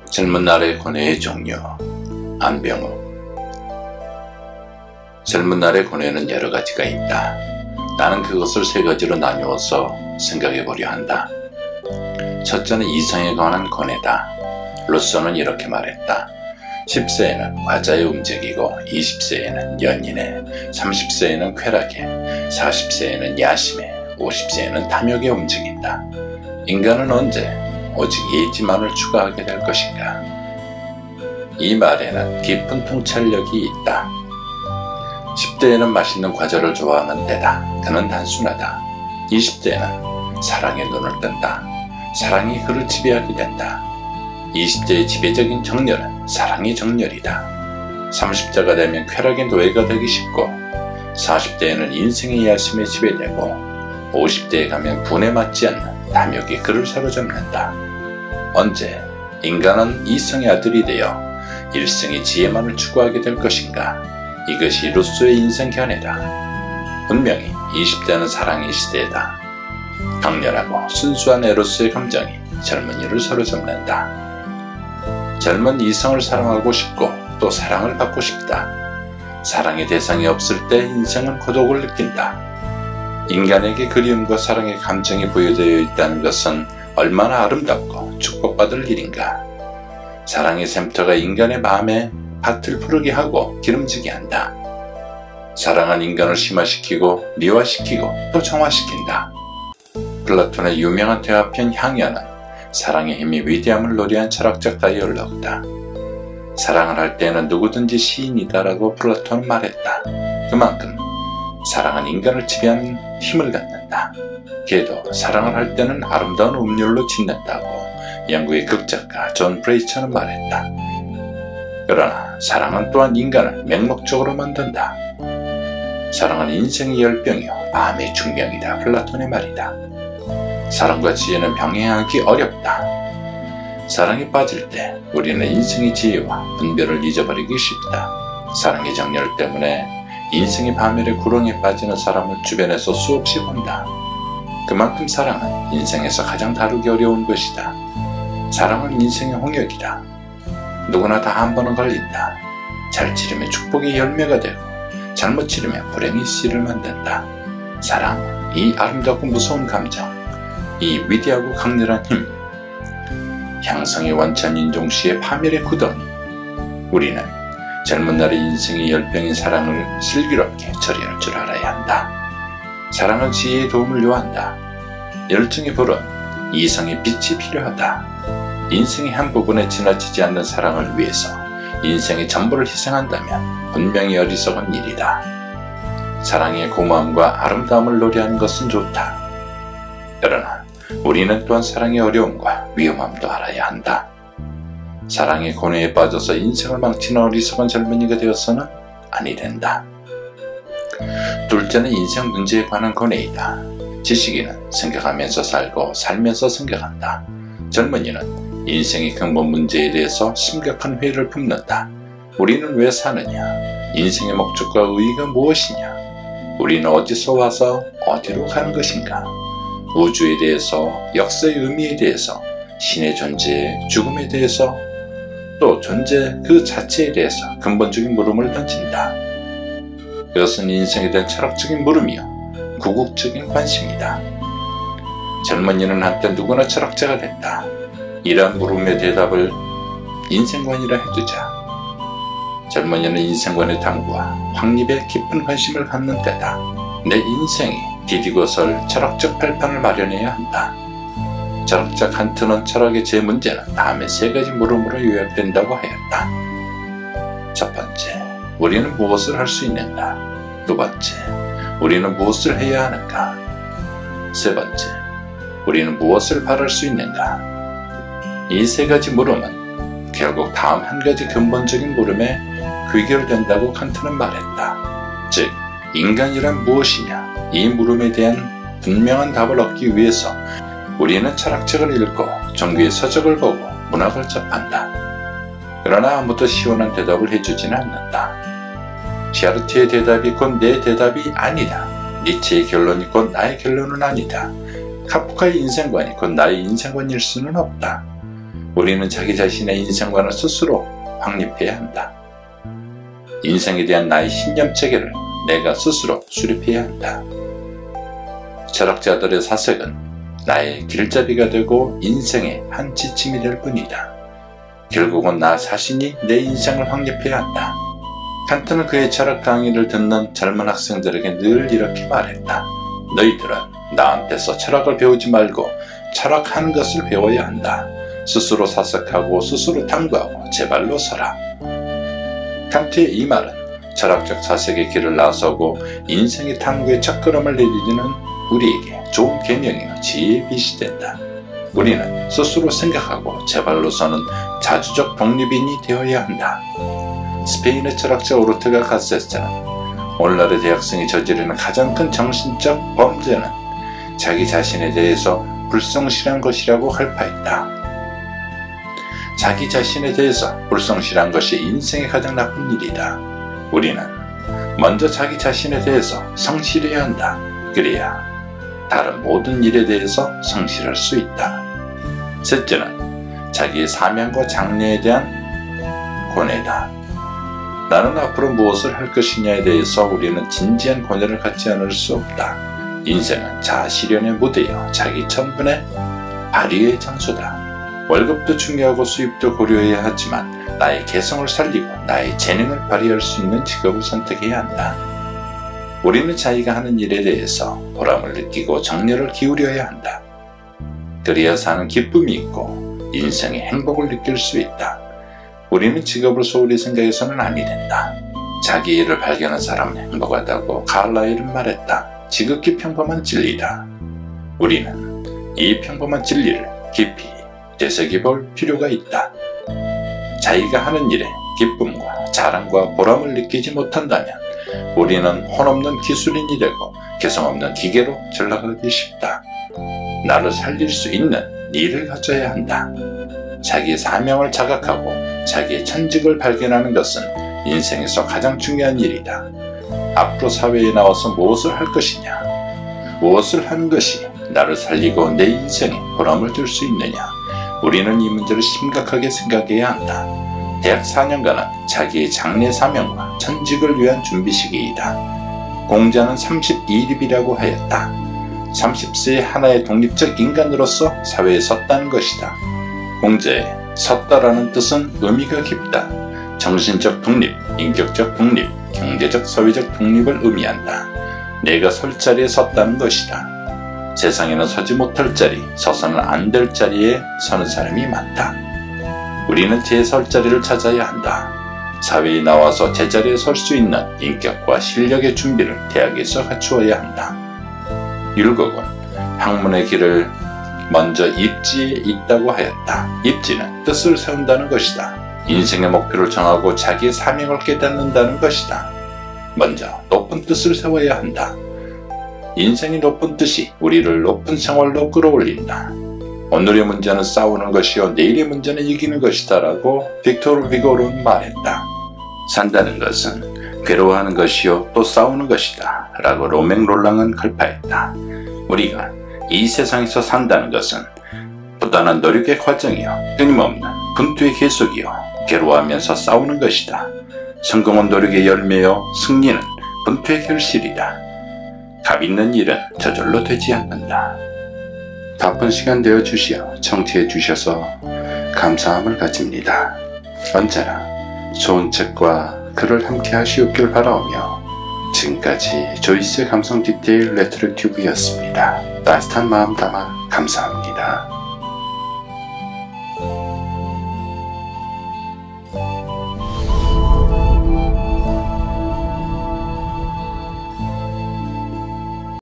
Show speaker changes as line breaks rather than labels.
젊은 날의 고뇌의 종류. 안병욱. 젊은 날의 고뇌는 여러 가지가 있다. 나는 그것을 세 가지로 나누어서 생각해 보려 한다. 첫째는 이성에 관한 고뇌다. 루소는 이렇게 말했다. 10세에는 과자에 움직이고 20세에는 연인에, 30세에는 쾌락에, 40세에는 야심에, 50세에는 탐욕에 움직인다. 인간은 언제 오직 예지만을 추구하게 될 것인가? 이 말에는 깊은 통찰력이 있다. 10대에는 맛있는 과자를 좋아하는 때다. 그는 단순하다. 20대에는 사랑에 눈을 뜬다. 사랑이 그를 지배하게 된다. 20대의 지배적인 정열은 사랑의 정열이다. 30대가 되면 쾌락의 노예가 되기 쉽고 40대에는 인생의 야심에 지배되고 50대에 가면 분에 맞지 않는 탐욕이 그를 사로잡는다. 언제 인간은 이성의 아들이 되어 일생의 지혜만을 추구하게 될 것인가? 이것이 루소의 인생 견해다. 분명히 20대는 사랑의 시대다. 강렬하고 순수한 에로스의 감정이 젊은이를 사로잡는다. 젊은 이성을 사랑하고 싶고 또 사랑을 받고 싶다. 사랑의 대상이 없을 때 인생은 고독을 느낀다. 인간에게 그리움과 사랑의 감정이 부여되어 있다는 것은 얼마나 아름답고 축복받을 일인가. 사랑의 샘터가 인간의 마음에 밭을 푸르게 하고 기름지게 한다. 사랑은 인간을 심화시키고 미화시키고 또 정화시킨다. 플라톤의 유명한 대화편 향연은 사랑의 힘이 위대함을 노래한 철학적 다이얼로그다. 사랑을 할 때는 누구든지 시인이다라고 플라톤은 말했다. 그만큼 사랑은 인간을 지배하는 힘을 갖는다. 걔도 사랑을 할 때는 아름다운 음률로 짓는다고 영국의 극작가 존 브레이처는 말했다. 그러나 사랑은 또한 인간을 맹목적으로 만든다. 사랑은 인생의 열병이요 마음의 중병이다. 플라톤의 말이다. 사랑과 지혜는 병행하기 어렵다. 사랑에 빠질 때 우리는 인생의 지혜와 분별을 잊어버리기 쉽다. 사랑의 정열 때문에 인생의 파멸의 구렁에 빠지는 사람을 주변에서 수없이 본다. 그만큼 사랑은 인생에서 가장 다루기 어려운 것이다. 사랑은 인생의 홍역이다. 누구나 다 한 번은 걸린다. 잘 치르면 축복의 열매가 되고 잘못 치르면 불행의 씨를 만든다. 사랑, 이 아름답고 무서운 감정, 이 위대하고 강렬한 힘, 향성의 원천인 동시에 파멸의 구덩이. 우리는 젊은 날의 인생의 열병인 사랑을 슬기롭게 처리할 줄 알아야 한다. 사랑은 지혜의 도움을 요한다. 열정의 불은 이성의 빛이 필요하다. 인생의 한 부분에 지나치지 않는 사랑을 위해서 인생의 전부를 희생한다면 분명히 어리석은 일이다. 사랑의 고마움과 아름다움을 노래하는 것은 좋다. 그러나 우리는 또한 사랑의 어려움과 위험함도 알아야 한다. 사랑의 고뇌에 빠져서 인생을 망치는 어리석은 젊은이가 되어서는 아니 된다. 둘째는 인생 문제에 관한 고뇌이다. 지식인은 생각하면서 살고 살면서 생각한다. 젊은이는 인생의 근본 문제에 대해서 심각한 회의를 품는다. 우리는 왜 사느냐? 인생의 목적과 의의가 무엇이냐? 우리는 어디서 와서 어디로 가는 것인가? 우주에 대해서, 역사의 의미에 대해서, 신의 존재, 죽음에 대해서, 또 존재 그 자체에 대해서 근본적인 물음을 던진다. 그것은 인생에 대한 철학적인 물음이요 궁극적인 관심이다. 젊은이는 한때 누구나 철학자가 됐다. 이러한 물음의 대답을 인생관이라 해두자. 젊은이는 인생관의 탐구와 확립에 깊은 관심을 갖는 때다. 내 인생이 디디고설 철학적 발판을 마련해야 한다. 철학자 칸트는 철학의 제 문제는 다음의 세 가지 물음으로 요약된다고 하였다. 첫 번째, 우리는 무엇을 할 수 있는가? 두 번째, 우리는 무엇을 해야 하는가? 세 번째, 우리는 무엇을 바랄 수 있는가? 이 세 가지 물음은 결국 다음 한 가지 근본적인 물음에 귀결된다고 칸트는 말했다. 즉, 인간이란 무엇이냐? 이 물음에 대한 분명한 답을 얻기 위해서 우리는 철학책을 읽고 종교의 서적을 보고 문학을 접한다. 그러나 아무도 시원한 대답을 해주지는 않는다. 샤르트의 대답이 곧 내 대답이 아니다. 니체의 결론이 곧 나의 결론은 아니다. 카프카의 인생관이 곧 나의 인생관일 수는 없다. 우리는 자기 자신의 인생관을 스스로 확립해야 한다. 인생에 대한 나의 신념체계를 내가 스스로 수립해야 한다. 철학자들의 사색은 나의 길잡이가 되고 인생의 한 지침이 될 뿐이다. 결국은 나 자신이 내 인생을 확립해야 한다. 칸트는 그의 철학 강의를 듣는 젊은 학생들에게 늘 이렇게 말했다. 너희들은 나한테서 철학을 배우지 말고 철학하는 것을 배워야 한다. 스스로 사색하고 스스로 탐구하고 제 발로 서라. 칸트의 이 말은 철학적 사색의 길을 나서고 인생의 탐구의 첫걸음을 내디디는 우리에게 좋은 계명이요 지혜의 빛이 된다. 우리는 스스로 생각하고 제 발로 서는 자주적 독립인이 되어야 한다. 스페인의 철학자 오르테가 가세스는 오늘날의 대학생이 저지르는 가장 큰 정신적 범죄는 자기 자신에 대해서 불성실한 것이라고 할파했다. 자기 자신에 대해서 불성실한 것이 인생의 가장 나쁜 일이다. 우리는 먼저 자기 자신에 대해서 성실해야 한다. 그래야 다른 모든 일에 대해서 성실할 수 있다. 셋째는 자기의 사명과 장래에 대한 고뇌다. 나는 앞으로 무엇을 할 것이냐에 대해서 우리는 진지한 고뇌를 갖지 않을 수 없다. 인생은 자아실현의 무대여 자기 천분의 발휘의 장소다. 월급도 중요하고 수입도 고려해야 하지만 나의 개성을 살리고 나의 재능을 발휘할 수 있는 직업을 선택해야 한다. 우리는 자기가 하는 일에 대해서 보람을 느끼고 정열을 기울여야 한다. 그래야 사는 기쁨이 있고 인생의 행복을 느낄 수 있다. 우리는 직업을 소홀히 생각해서는 아니 된다. 자기 일을 발견한 사람은 행복하다고 칼라일은 말했다. 지극히 평범한 진리다. 우리는 이 평범한 진리를 깊이 되새겨볼 필요가 있다. 자기가 하는 일에 기쁨과 자랑과 보람을 느끼지 못한다면 우리는 혼없는 기술인이 되고 개성없는 기계로 전락하기 쉽다. 나를 살릴 수 있는 일을 가져야 한다. 자기의 사명을 자각하고 자기의 천직을 발견하는 것은 인생에서 가장 중요한 일이다. 앞으로 사회에 나와서 무엇을 할 것이냐, 무엇을 하는 것이 나를 살리고 내 인생에 보람을 줄 수 있느냐, 우리는 이 문제를 심각하게 생각해야 한다. 대학 4년간은 자기의 장래 사명과 천직을 위한 준비 시기이다. 공자는 32립이라고 하였다. 30세의 하나의 독립적 인간으로서 사회에 섰다는 것이다. 공자의 섰다라는 뜻은 의미가 깊다. 정신적 독립, 인격적 독립, 경제적, 사회적 독립을 의미한다. 내가 설 자리에 섰다는 것이다. 세상에는 서지 못할 자리, 서서는 안 될 자리에 서는 사람이 많다. 우리는 제 설 자리를 찾아야 한다. 사회에 나와서 제자리에 설 수 있는 인격과 실력의 준비를 대학에서 갖추어야 한다. 율곡은 학문의 길을 먼저 입지에 있다고 하였다. 입지는 뜻을 세운다는 것이다. 인생의 목표를 정하고 자기의 사명을 깨닫는다는 것이다. 먼저 높은 뜻을 세워야 한다. 인생의 높은 뜻이 우리를 높은 생활로 끌어올린다. 오늘의 문제는 싸우는 것이요 내일의 문제는 이기는 것이다 라고 빅토르 휘고는 말했다. 산다는 것은 괴로워하는 것이요 또 싸우는 것이다 라고 로맹 롤랑은 갈파했다. 우리가 이 세상에서 산다는 것은 부단한 노력의 과정이요 끊임없는 분투의 계속이요 괴로워하면서 싸우는 것이다. 성공은 노력의 열매요 승리는 분투의 결실이다. 값 있는 일은 저절로 되지 않는다. 바쁜 시간 내어 주시어 청취해 주셔서 감사함을 가집니다. 언제나 좋은 책과 글을 함께 하시옵길 바라오며 지금까지 조이스의 감성 디테일 레트로 튜브였습니다. 따뜻한 마음 담아 감사합니다.